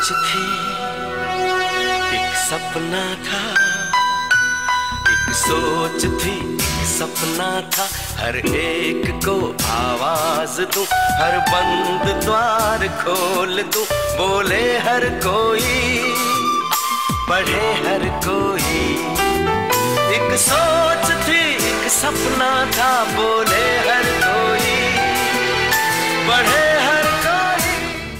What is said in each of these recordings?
सोच थी, एक सपना था, एक सोच थी, एक सपना था, हर एक को आवाज दूं, हर बंद द्वार खोल दूं, बोले हर कोई, पढ़े हर कोई। एक सोच थी, एक सपना था, बोले हर कोई, पढ़े हर कोई।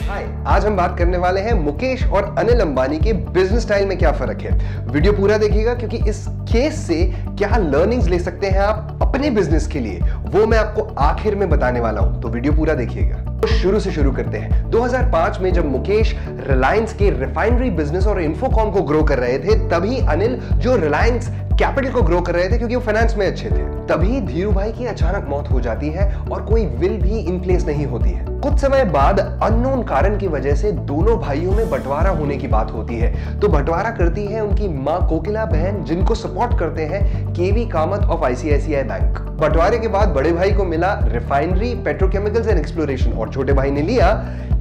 हाय, आज हम बात करने वाले हैं मुकेश और अनिल अंबानी के बिजनेस स्टाइल में क्या फर्क है। वीडियो पूरा देखिएगा क्योंकि इस केस से क्या लर्निंग्स ले सकते हैं आप अपने बिजनेस के लिए, वो मैं आपको आखिर में बताने वाला हूं, तो वीडियो पूरा देखिएगा। तो शुरू से शुरू करते हैं। 2005 में जब मुकेश रिलायंस के रिफाइनरी बिजनेस और इन्फोकॉम को ग्रो कर रहे थे, तभी अनिल जो रिलायंस कैपिटल को ग्रो कर रहे थे क्योंकि वो फाइनेंस में अच्छे थे। तभी धीरू भाई की अचानक मौत हो जाती है और कोई विल भी इन प्लेस नहीं होती है। कुछ समय बाद अननोन कारण की वजह से दोनों भाइयों में बंटवारा होने की बात होती है। तो बंटवारा करती है उनकी मां कोकिला बहन, जिनको सपोर्ट करते हैं केवी कामत ऑफ आईसीआईसीआई बैंक। बंटवारे के बाद बड़े भाई को मिला रिफाइनरी, पेट्रोकेमिकल्स एंड एक्सप्लोरेशन और छोटे भाई ने लिया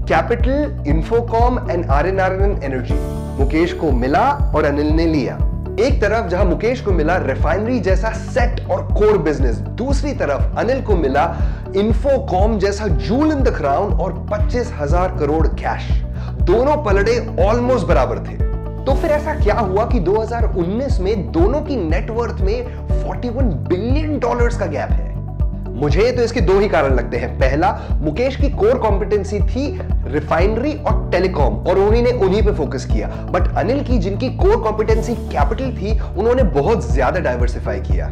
कैपिटल, इन्फोकॉम एंड आरएनआरएन एनर्जी। मुकेश को मिला और अनिल ने लिया। एक तरफ जहां मुकेश को मिला रिफाइनरी जैसा सेट और कोर बिजनेस, दूसरी तरफ अनिल को मिला इन्फोकॉम जैसा जूल इन द क्राउन और 25,000 करोड़ कैश। दोनों पलड़े ऑलमोस्ट बराबर थे। तो फिर ऐसा क्या हुआ कि 2019 में दोनों की नेटवर्थ में $41 बिलियन का गैप है? मुझे तो इसके दो ही कारण लगते हैं। पहला, मुकेश की कोर कॉम्पिटेंसी थी रिफाइनरी और टेलीकॉम और उन्हीं पे फोकस किया। बट अनिल की जिनकी कोर कॉम्पिटेंसी कैपिटल थी, उन्होंने बहुत ज्यादा डाइवर्सिफाई किया।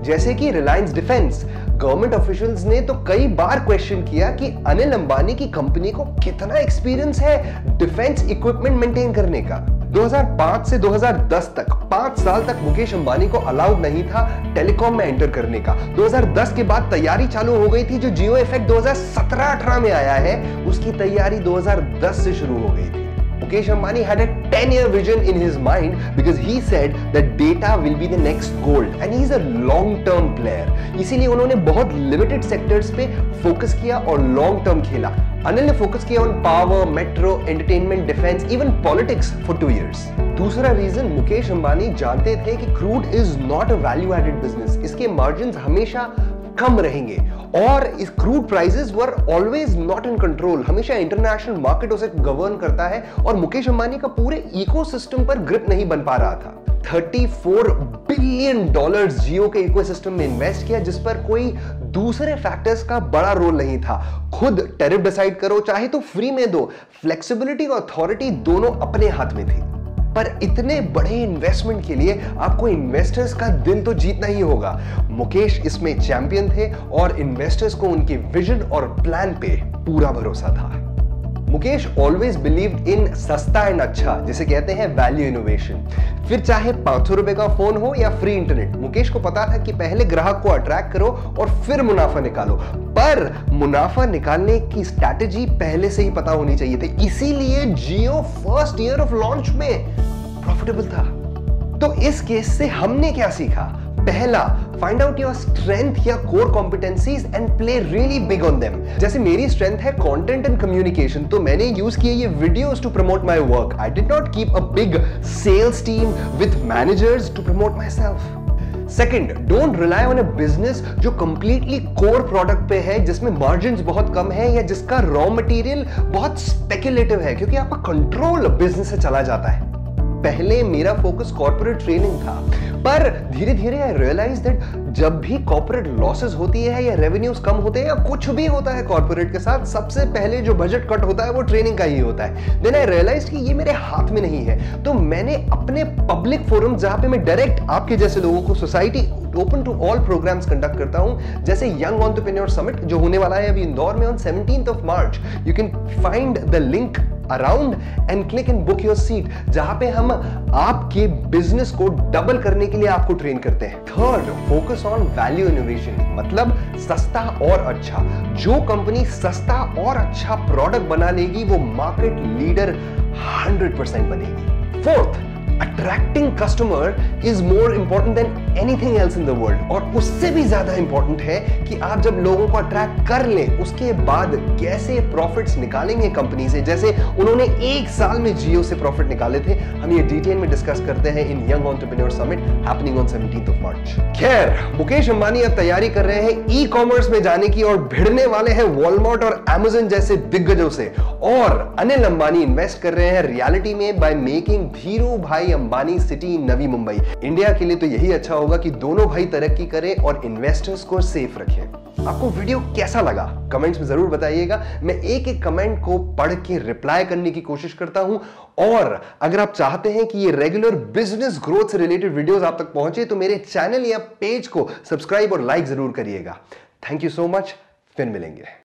जैसे कि रिलायंस डिफेंस, गवर्नमेंट ऑफिशियल्स ने तो कई बार क्वेश्चन किया कि अनिल अंबानी की कंपनी को कितना एक्सपीरियंस है डिफेंस इक्विपमेंट मेंटेन करने का। 2005 से 2010 तक 5 साल तक मुकेश अंबानी को अलाउड नहीं था टेलीकॉम में एंटर करने का। 2010 के बाद तैयारी चालू हो गई थी। जो जियो इफेक्ट 2017-18 में आया है, उसकी तैयारी 2010 से शुरू हो गई थी। Mukesh Ambani had a 10-year vision in his mind because he said that data will be the next gold and he is a long-term player. इसीलिए उन्होंने बहुत लिमिटेड सेक्टर्स पे फोकस किया और लॉन्ग टर्म खेला। अनिल ने फोकस किया on power, metro, entertainment, defence, even politics for 2 years। दूसरा रीजन, मुकेश अंबानी जानते थे कि crude is not a value added business, इसके मार्जिन्स हमेशा कम रहेंगे और इस crude prices were always not in control. हमेशा इंटरनेशनल मार्केट उसे गवर्न करता है और मुकेश अंबानी का पूरे इकोसिस्टम पर ग्रिप नहीं बन पा रहा था। $34 बिलियन जियो के इकोसिस्टम में इन्वेस्ट किया, जिस पर कोई दूसरे फैक्टर्स का बड़ा रोल नहीं था। खुद टैरिफ डिसाइड करो, चाहे तो फ्री में दो, फ्लेक्सिबिलिटी और अथॉरिटी दोनों अपने हाथ में थी। पर इतने बड़े इन्वेस्टमेंट के लिए आपको इन्वेस्टर्स का दिल तो जीतना ही होगा। मुकेश इसमें चैंपियन थे और इन्वेस्टर्स को उनके विजन और प्लान पे पूरा भरोसा था। मुकेश ऑलवेज बिलीव्ड इन सस्ता एंड अच्छा, जिसे कहते हैं वैल्यू इनोवेशन। फिर चाहे 500 रुपए का फोन हो या फ्री इंटरनेट, मुकेश को पता था कि पहले ग्राहक को अट्रैक्ट करो और फिर मुनाफा निकालो। पर मुनाफा निकालने की स्ट्रैटेजी पहले से ही पता होनी चाहिए थी। इसीलिए जियो फर्स्ट ईयर ऑफ लॉन्च में प्रॉफिटेबल था। तो इस केस से हमने क्या सीखा? पहला, फाइंड आउट योर स्ट्रेंथ या core competencies and play really big on them. जैसे मेरी स्ट्रेंथ है कंटेंट एंड कम्युनिकेशन, तो मैंने यूज किए ये videos to promote my work. I did not keep a big sales team with managers to promote myself. Second, don't rely on a business जो completely core product पे है, जिसमें margins बहुत कम है या जिसका रॉ मटेरियल बहुत speculative है, क्योंकि आपका कंट्रोल बिजनेस से चला जाता है। पहले मेरा फोकस कॉर्पोरेट ट्रेनिंग था, पर धीरे धीरे आई रियलाइज दैट जब भी कॉर्पोरेट लॉसेस होती है या रेवेन्यूज कम होते हैं या कुछ भी होता है कॉर्पोरेट के साथ, सबसे पहले जो बजट कट होता है वो ट्रेनिंग का ही होता है। देन आई रियलाइज कि ये मेरे हाथ में नहीं है। तो मैंने अपने पब्लिक फोरम, जहां पे मैं डायरेक्ट आपके जैसे लोगों को society open to all programmes conduct करता हूं, जैसे यंग एंटरप्रेन्योर समिट जो होने वाला है अभी इंदौर में on 17th March. You can find the link around and click and book your seat, जहां पे हम आपके बिजनेस को डबल करने के लिए आपको ट्रेन करते हैं। Third, focus on value innovation, मतलब सस्ता और अच्छा। जो कंपनी सस्ता और अच्छा प्रोडक्ट बना लेगी वो मार्केट लीडर 100% बनेगी। Fourth, attracting customer is more important than anything else in the world. और उससे भी ज्यादा इंपॉर्टेंट है कि आप जब लोगों को अट्रैक्ट कर लें उसके बाद कैसे प्रॉफिट्स निकालेंगे कंपनी से, जैसे उन्होंने 1 साल में जियो से प्रॉफिट निकाले थे। हम ये डिटेल में डिस्कस करते हैं in young entrepreneur summit happening on 17th of March। खैर, मुकेश अंबानी अब तैयारी कर रहे हैं ई कॉमर्स में जाने की और भिड़ने वाले हैं वॉलमार्ट और Amazon जैसे दिग्गजों से। और अनिल अंबानी इन्वेस्ट कर रहे हैं रियलिटी में बाय मेकिंग धीरू भाई अंबानी सिटी नवी मुंबई। इंडिया के लिए तो यही अच्छा होगा कि दोनों भाई तरक्की करें और इन्वेस्टर्स को सेफ रखें। आपको वीडियो कैसा लगा कमेंट्स में जरूर बताइएगा। मैं एक एक कमेंट को पढ़ के रिप्लाई करने की कोशिश करता हूं। और अगर आप चाहते हैं कि ये रेगुलर बिजनेस ग्रोथ से रिलेटेड वीडियोस आप तक पहुंचे तो मेरे चैनल या पेज को सब्सक्राइब और लाइक जरूर करिएगा। थैंक यू सो मच, फिर मिलेंगे।